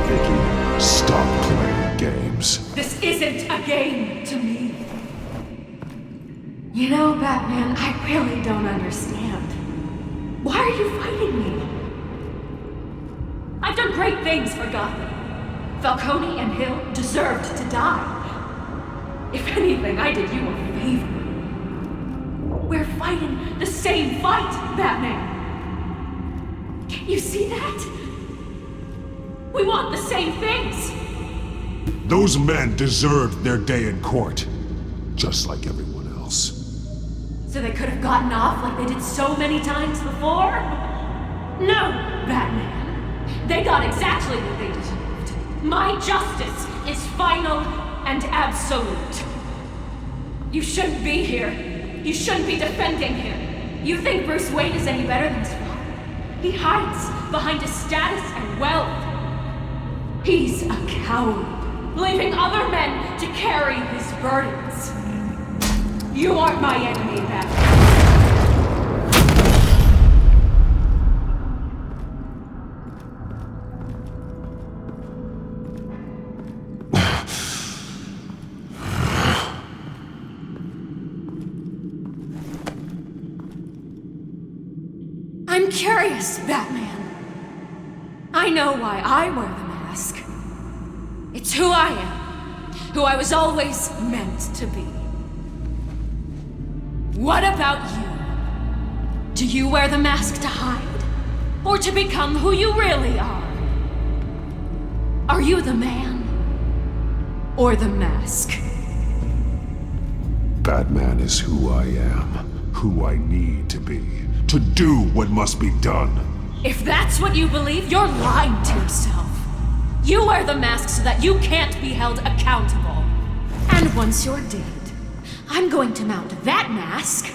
Vicky, stop playing games. This isn't a game to me. You know, Batman, I really don't understand. Why are you fighting me? I've done great things for Gotham. Falcone and Hill deserved to die. If anything, I did you a favor. We're fighting the same fight, Batman. Can you see that? We want the same things. Those men deserved their day in court, just like everyone else. So they could have gotten off like they did so many times before? No, Batman. They got exactly what they deserved. My justice is final and absolute. You shouldn't be here. You shouldn't be defending him. You think Bruce Wayne is any better than his father? He hides behind his status and wealth. He's a coward, leaving other men to carry his burdens. You aren't my enemy, Batman. I'm curious, Batman. I know why I wear the mask. It's who I am, who I was always meant to be. What about you? Do you wear the mask to hide? Or to become who you really are? Are you the man? Or the mask? Batman is who I am, who I need to be, to do what must be done. If that's what you believe, you're lying to yourself. You wear the mask so that you can't be held accountable. And once you're dead, I'm going to mount that mask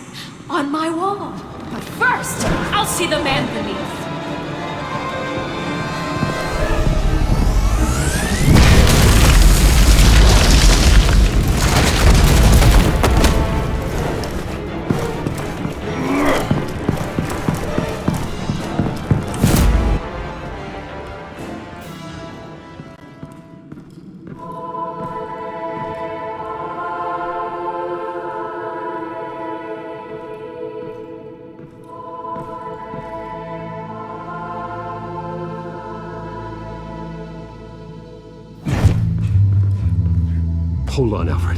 on my wall. But first, I'll see the man beneath. Hold on, Alfred.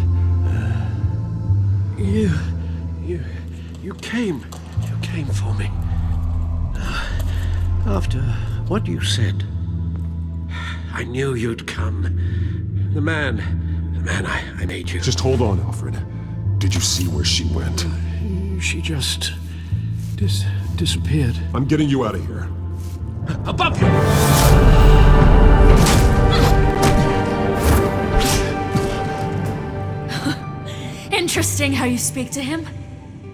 You came for me. After what you said, I knew you'd come. The man I made you. Just hold on, Alfred. Did you see where she went? She just disappeared. I'm getting you out of here. Above you! Interesting how you speak to him.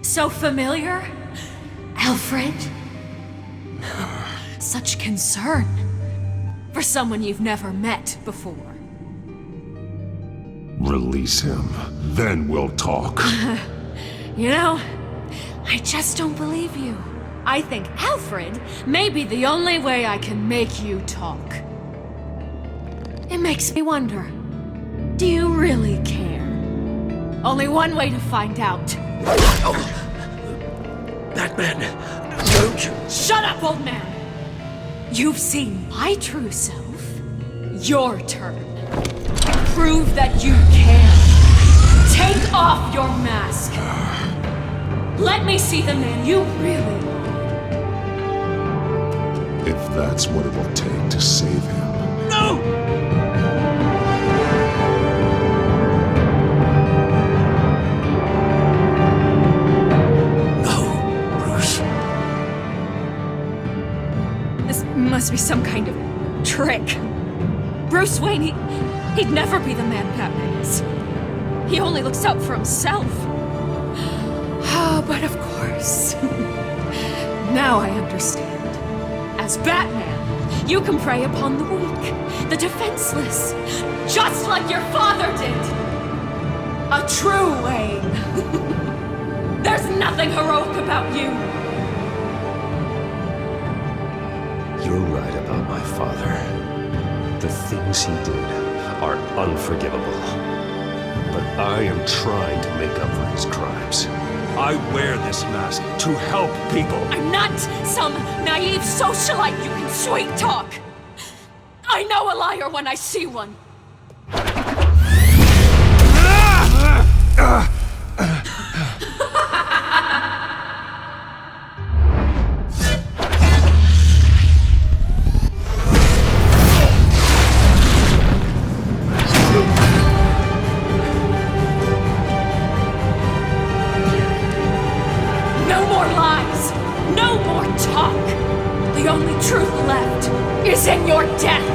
So familiar. Alfred. Such concern. For someone you've never met before. Release him. Then we'll talk. You know, I just don't believe you. I think Alfred may be the only way I can make you talk. It makes me wonder, do you really care? Only one way to find out. Batman, don't you... Shut up, old man! You've seen my true self. Your turn. Prove that you care. Take off your mask. Let me see the man you really are. If that's what it will take to save him. No! Must be some kind of trick. Bruce Wayne, he'd never be the man Batman is. He only looks out for himself. But of course. Now I understand. As Batman, you can prey upon the weak, the defenseless, just like your father did. A true Wayne. There's nothing heroic about you. You're right about my father. The things he did are unforgivable. But I am trying to make up for his crimes. I wear this mask to help people. I'm not some naive socialite you can sweet talk. I know a liar when I see one. The only truth left is in your death!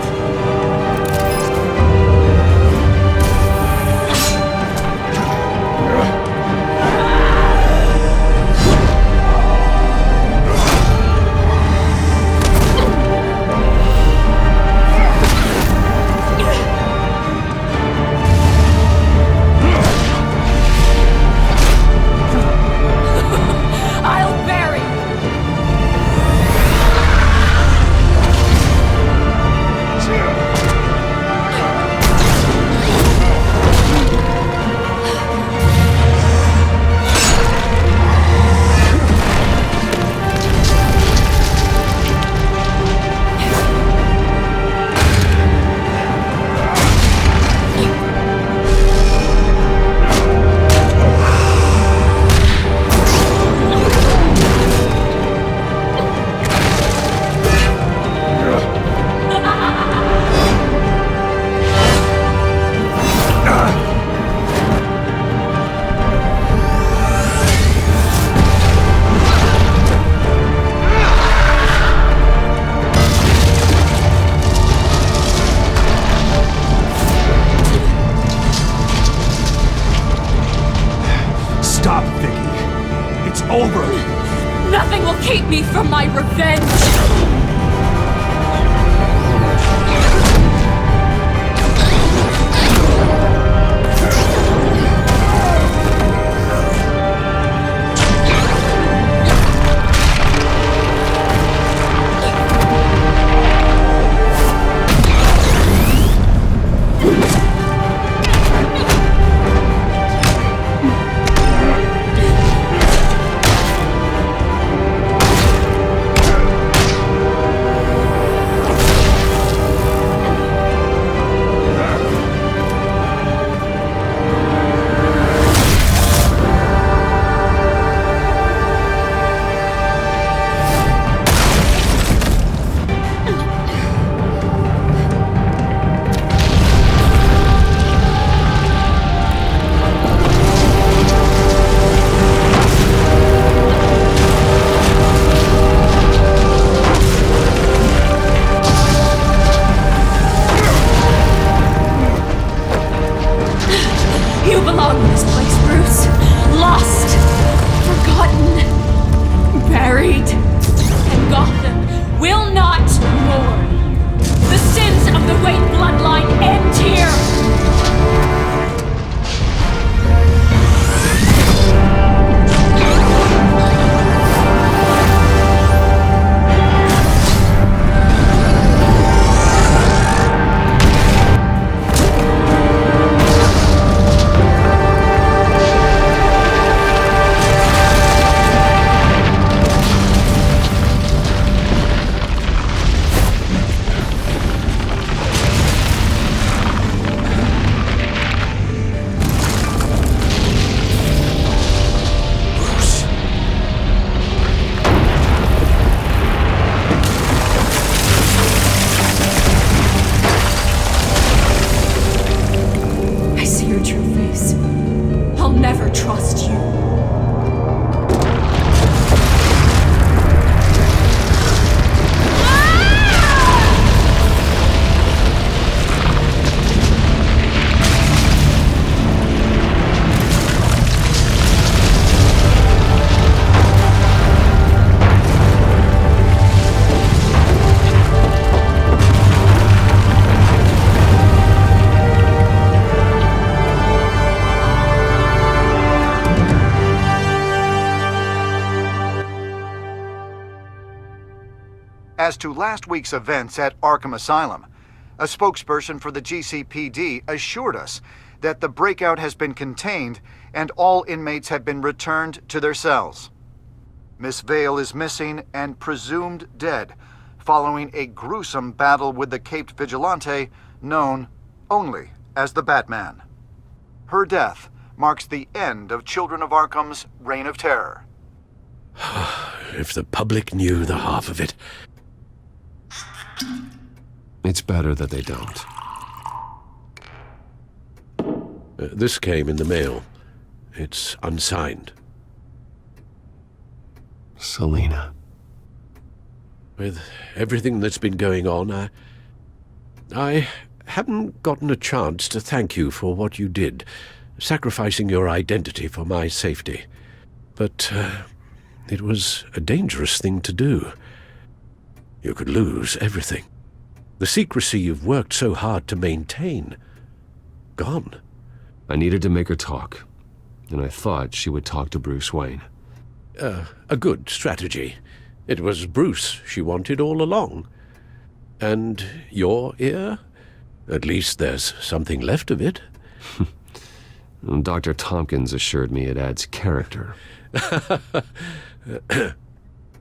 over! Nothing will keep me from my revenge! As to last week's events at Arkham Asylum, a spokesperson for the GCPD assured us that the breakout has been contained and all inmates have been returned to their cells. Miss Vale is missing and presumed dead, following a gruesome battle with the caped vigilante known only as the Batman. Her death marks the end of Children of Arkham's reign of terror. If the public knew the half of it. It's better that they don't. This came in the mail. It's unsigned. Selina. With everything that's been going on, I haven't gotten a chance to thank you for what you did, sacrificing your identity for my safety. But it was a dangerous thing to do. You could lose everything. The secrecy you've worked so hard to maintain. Gone. I needed to make her talk, and I thought she would talk to Bruce Wayne. A good strategy. It was Bruce she wanted all along. And your ear? At least there's something left of it. Dr. Tompkins assured me it adds character.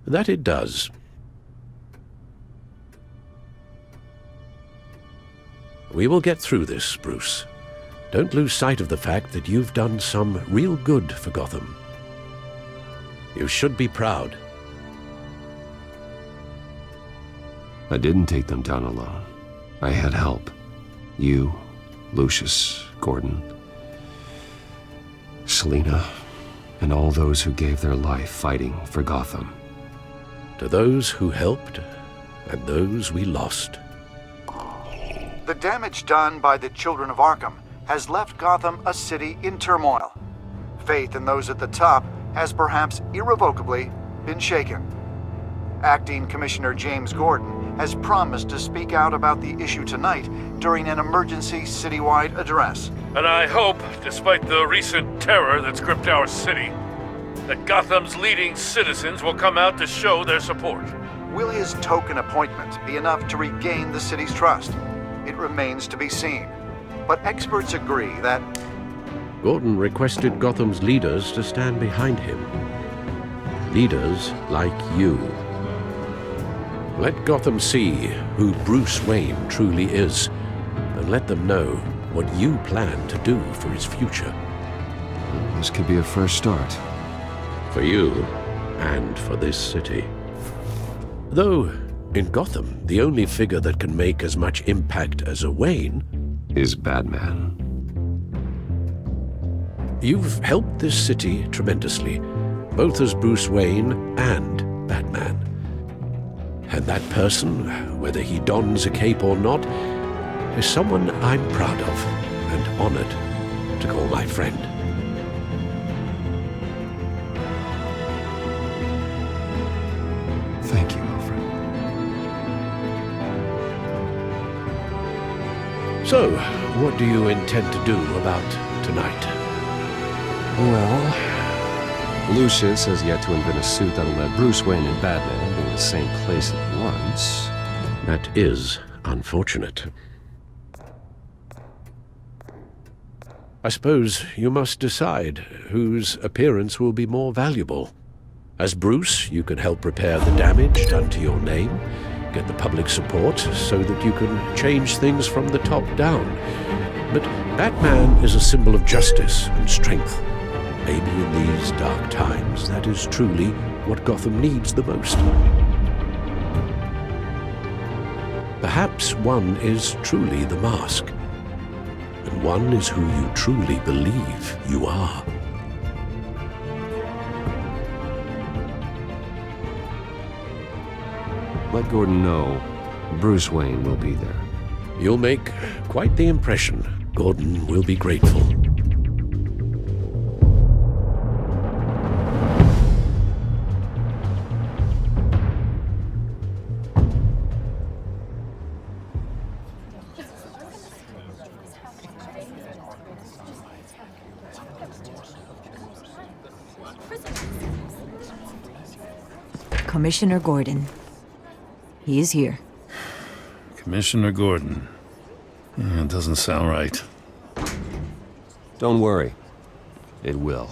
That it does. We will get through this, Bruce. Don't lose sight of the fact that you've done some real good for Gotham. You should be proud. I didn't take them down alone. I had help. You, Lucius, Gordon, Selina, and all those who gave their life fighting for Gotham. To those who helped, and those we lost. The damage done by the Children of Arkham has left Gotham a city in turmoil. Faith in those at the top has perhaps irrevocably been shaken. Acting Commissioner James Gordon has promised to speak out about the issue tonight during an emergency citywide address. And I hope, despite the recent terror that's gripped our city, that Gotham's leading citizens will come out to show their support. Will his token appointment be enough to regain the city's trust? It remains to be seen. But experts agree that Gordon requested Gotham's leaders to stand behind him. Leaders like you. Let Gotham see who Bruce Wayne truly is, and let them know what you plan to do for his future. This could be a first start. For you, and for this city. Though, in Gotham, the only figure that can make as much impact as a Wayne is Batman. You've helped this city tremendously, both as Bruce Wayne and Batman. And that person, whether he dons a cape or not, is someone I'm proud of and honored to call my friend. Thank you, Alfred. So, what do you intend to do about tonight? Well, Lucius has yet to invent a suit that'll let Bruce Wayne and Batman be in the same place at once. That is unfortunate. I suppose you must decide whose appearance will be more valuable. As Bruce, you can help repair the damage done to your name, get the public support so that you can change things from the top down. But Batman is a symbol of justice and strength. Maybe in these dark times, that is truly what Gotham needs the most. Perhaps one is truly the mask, and one is who you truly believe you are. Let Gordon know Bruce Wayne will be there. You'll make quite the impression. Gordon will be grateful. Commissioner Gordon. He is here. Commissioner Gordon. It doesn't sound right. Don't worry. It will.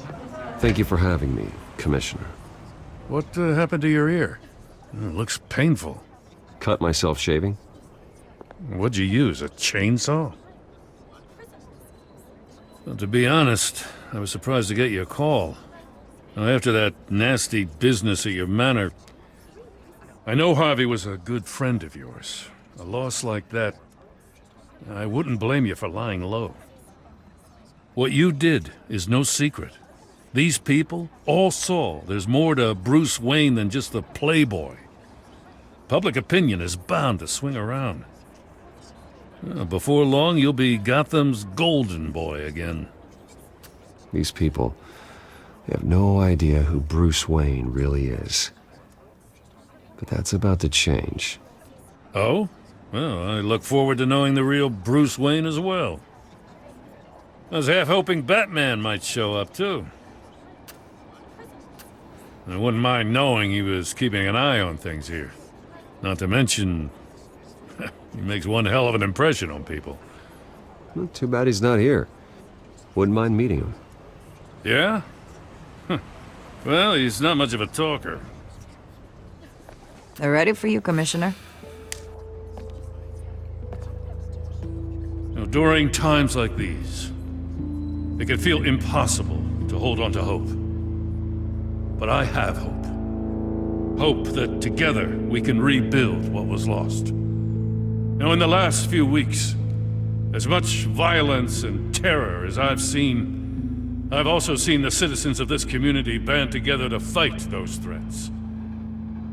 Thank you for having me, Commissioner. What happened to your ear? It looks painful. Cut myself shaving. What'd you use, a chainsaw? Well, to be honest, I was surprised to get your call. Now, after that nasty business at your manor, I know Harvey was a good friend of yours. A loss like that, I wouldn't blame you for lying low. What you did is no secret. These people all saw there's more to Bruce Wayne than just the playboy. Public opinion is bound to swing around. Before long, you'll be Gotham's golden boy again. These people, they have no idea who Bruce Wayne really is. But that's about to change. Oh? Well, I look forward to knowing the real Bruce Wayne as well. I was half hoping Batman might show up, too. I wouldn't mind knowing he was keeping an eye on things here. Not to mention, he makes one hell of an impression on people. Well, too bad he's not here. Wouldn't mind meeting him. Yeah? Well, he's not much of a talker. They're ready for you, Commissioner. During times like these, it can feel impossible to hold on to hope. But I have hope. Hope that together we can rebuild what was lost. Now, in the last few weeks, as much violence and terror as I've seen, I've also seen the citizens of this community band together to fight those threats.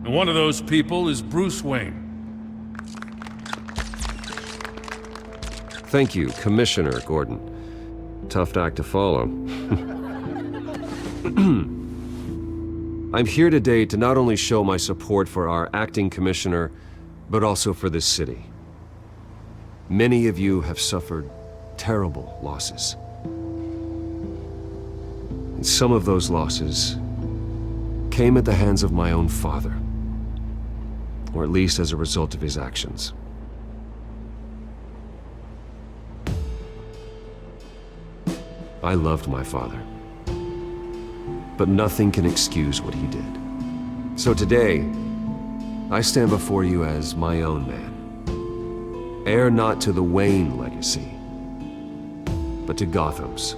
And one of those people is Bruce Wayne. Thank you, Commissioner Gordon. Tough act to follow. I'm here today to not only show my support for our acting commissioner, but also for this city. Many of you have suffered terrible losses. And some of those losses came at the hands of my own father, or at least as a result of his actions. I loved my father, but nothing can excuse what he did. So today, I stand before you as my own man, heir not to the Wayne legacy, but to Gotham's.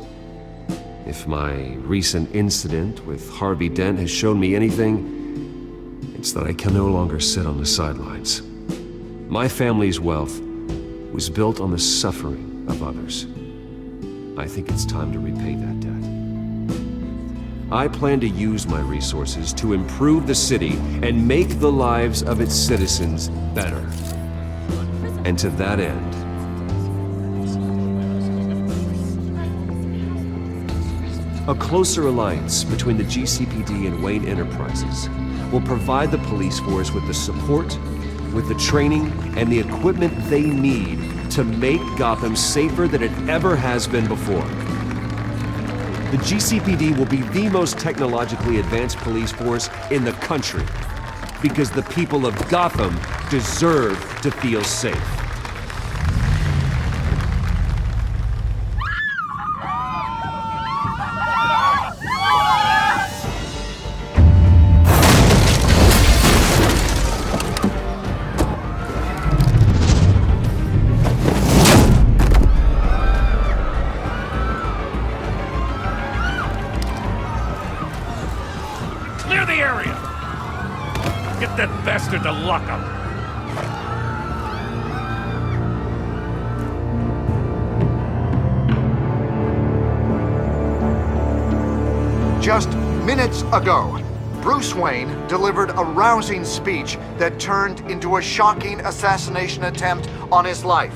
If my recent incident with Harvey Dent has shown me anything, it's that I can no longer sit on the sidelines. My family's wealth was built on the suffering of others. I think it's time to repay that debt. I plan to use my resources to improve the city and make the lives of its citizens better. And to that end, a closer alliance between the GCPD and Wayne Enterprises will provide the police force with the support, with the training, and the equipment they need to make Gotham safer than it ever has been before. The GCPD will be the most technologically advanced police force in the country, because the people of Gotham deserve to feel safe. Clear the area! Get that bastard to lock up! Just minutes ago, Bruce Wayne delivered a rousing speech that turned into a shocking assassination attempt on his life.